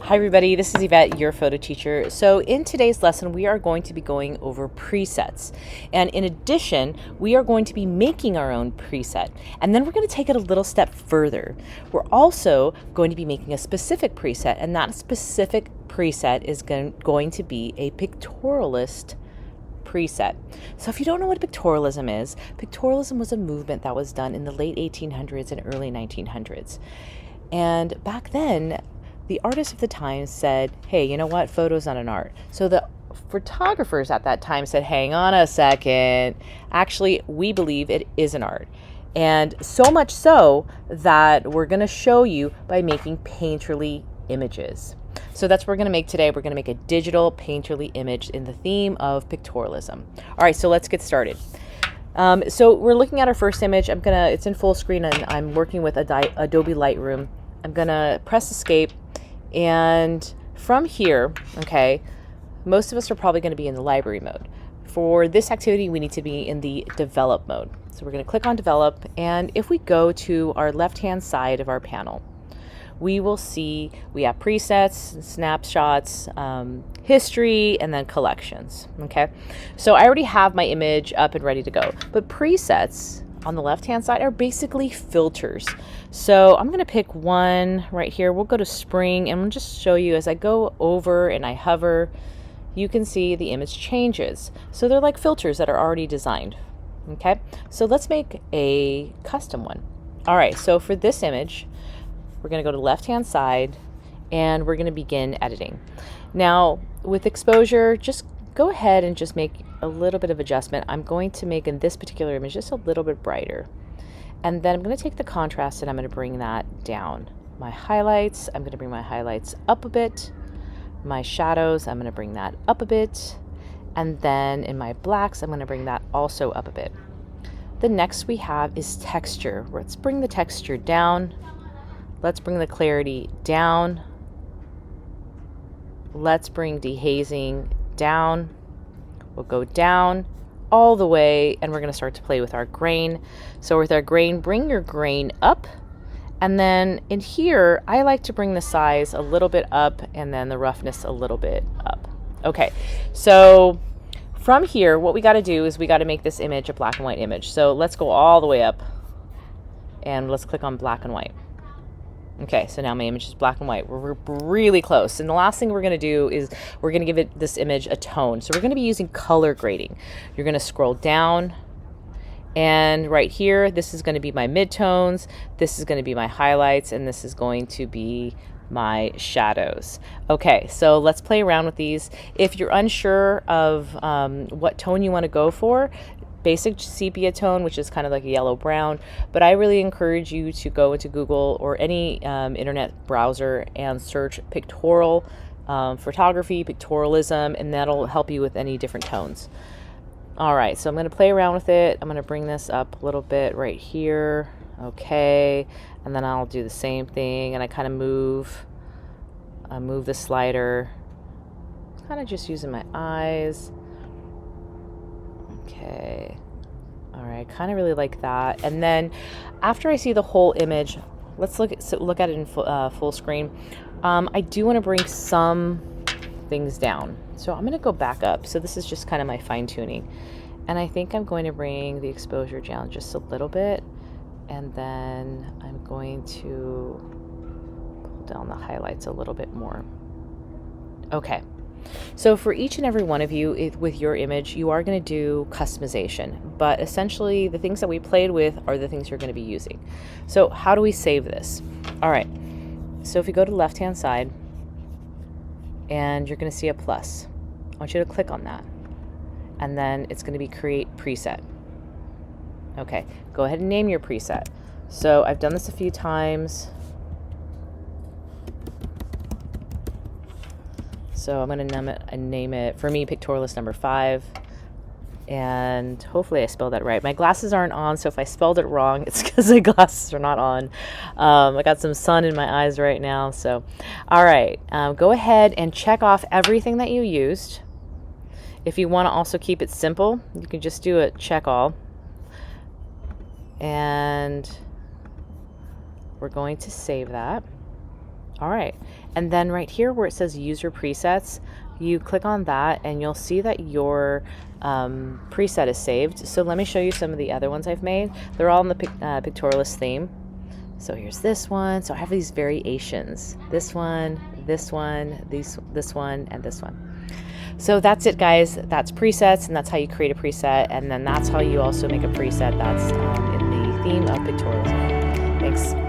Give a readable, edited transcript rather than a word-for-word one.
Hi everybody, this is Yvette, your photo teacher. So in today's lesson, we are going to be going over presets. And in addition, we are going to be making our own preset. And then we're going to take it a little step further. We're also going to be making a specific preset, and that specific preset is going to be a pictorialist preset. So if you don't know what pictorialism is, pictorialism was a movement that was done in the late 1800s and early 1900s. And back then, the artists of the time said, hey, you know what? Photo's not an art. So the photographers at that time said, hang on a second. Actually, we believe it is an art. And so much so that we're going to show you by making painterly images. So that's what we're going to make today. We're going to make a digital painterly image in the theme of pictorialism. All right, so let's get started. So we're looking at our first image. It's in full screen, and I'm working with Adobe Lightroom. I'm going to press escape. And from here, okay, most of us are probably going to be in the library mode. For this activity, we need to be in the develop mode. So we're going to click on develop, and if we go to our left-hand side of our panel, we will see we have presets, snapshots, history, and then collections, okay? So I already have my image up and ready to go, but presets on the left-hand side are basically filters. So I'm going to pick one right here. We'll go to spring, and we'll just show you as I go over and I hover, you can see the image changes. So they're like filters that are already designed. Okay, so let's make a custom one. All right, so for this image, we're going to go to left-hand side, and we're going to begin editing. Now, with exposure, just go ahead and just make a little bit of adjustment. I'm going to make in this particular image just a little bit brighter. And then I'm going to take the contrast and I'm going to bring that down. My highlights, I'm going to bring my highlights up a bit. My shadows, I'm going to bring that up a bit. And then in my blacks, I'm going to bring that also up a bit. The next we have is texture. Let's bring the texture down. Let's bring the clarity down. Let's bring dehazing down. We'll go down all the way, and we're going to start to play with our grain. So with our grain, bring your grain up, and then in here I like to bring the size a little bit up and then the roughness a little bit up. Okay, so from here what we got to do is we got to make this image a black and white image. So let's go all the way up and let's click on black and white. Okay, so now my image is black and white. We're really close. And the last thing we're going to do is we're going to give this image a tone. So we're going to be using color grading. You're going to scroll down, and right here, this is going to be my midtones, this is going to be my highlights, and this is going to be my shadows. Okay, so let's play around with these. If you're unsure of what tone you want to go for, basic sepia tone, which is kind of like a yellow brown, but I really encourage you to go into Google or any internet browser and search pictorial photography, pictorialism, and that'll help you with any different tones. All right, so I'm going to play around with it. I'm going to bring this up a little bit right here. Okay, and then I'll do the same thing, and I kind of move the slider, kind of just using my eyes. Okay, all right, kind of really like that. And then after I see the whole image, let's look at it in full screen. I do want to bring some things down, so I'm going to go back up. So this is just kind of my fine tuning, and I think I'm going to bring the exposure down just a little bit, and then I'm going to pull down the highlights a little bit more. Okay. So for each and every one of you with your image, you are going to do customization, but essentially the things that we played with are the things you're going to be using. So how do we save this? All right, so if you go to the left-hand side and you're going to see a plus, I want you to click on that, and then it's going to be create preset. Okay, go ahead and name your preset. So I've done this a few times. So I'm going to name it, for me, Pictorialist number 5. And hopefully I spelled that right. My glasses aren't on, so if I spelled it wrong, it's because the glasses are not on. I got some sun in my eyes right now. So, all right, go ahead and check off everything that you used. If you want to also keep it simple, you can just do a check all. And we're going to save that. All right, and then right here where it says user presets, you click on that and you'll see that your preset is saved. So let me show you some of the other ones I've made. They're all in the Pictoralist theme. So here's this one. So I have these variations. This one, this one, this one, and this one. So that's it, guys. That's presets, and that's how you create a preset. And then that's how you also make a preset that's in the theme of Pictoralism. Thanks.